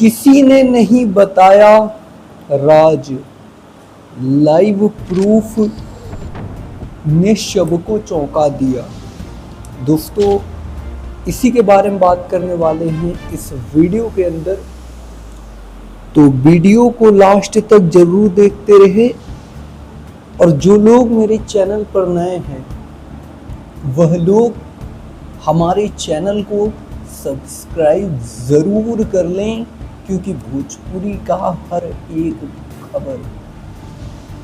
किसी ने नहीं बताया राज, लाइव प्रूफ ने सबको चौंका दिया। दोस्तों, इसी के बारे में बात करने वाले हैं इस वीडियो के अंदर, तो वीडियो को लास्ट तक जरूर देखते रहे। और जो लोग मेरे चैनल पर नए हैं वह लोग हमारे चैनल को सब्सक्राइब ज़रूर कर लें, क्योंकि भोजपुरी का हर एक खबर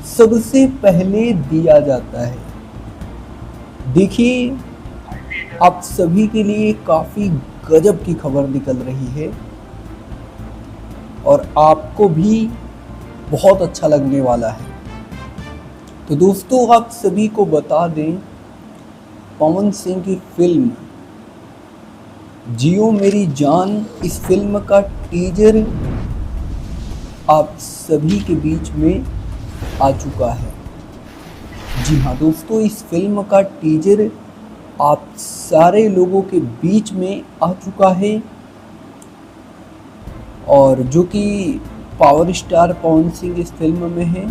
सबसे पहले दिया जाता है। देखिए, आप सभी के लिए काफ़ी गजब की खबर निकल रही है और आपको भी बहुत अच्छा लगने वाला है। तो दोस्तों, आप सभी को बता दें, पवन सिंह की फिल्म जियो मेरी जान, इस फिल्म का टीजर आप सभी के बीच में आ चुका है। जी हाँ दोस्तों, इस फिल्म का टीजर आप सारे लोगों के बीच में आ चुका है और जो कि पावर स्टार पवन सिंह इस फिल्म में है।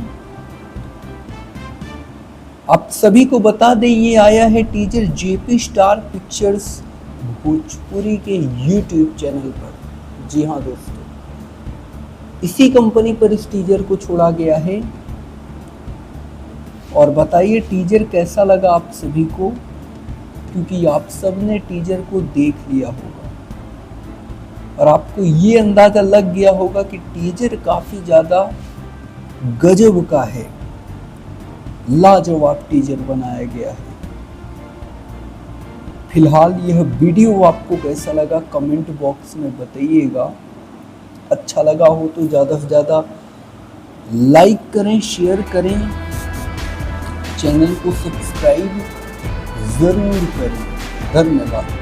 आप सभी को बता दें, ये आया है teaser JP star pictures Bhojpuri के यूट्यूब चैनल पर। जी हाँ दोस्तों, इसी कंपनी पर इस टीजर को छोड़ा गया है। और बताइए टीजर कैसा लगा आप सभी को, क्योंकि आप सब ने टीजर को देख लिया होगा और आपको ये अंदाजा लग गया होगा कि टीजर काफ़ी ज़्यादा गजब का है, लाजवाब टीजर बनाया गया है। फिलहाल यह वीडियो आपको कैसा लगा कमेंट बॉक्स में बताइएगा। अच्छा लगा हो तो ज़्यादा से ज़्यादा लाइक करें, शेयर करें, चैनल को सब्सक्राइब ज़रूर करें। धन्यवाद।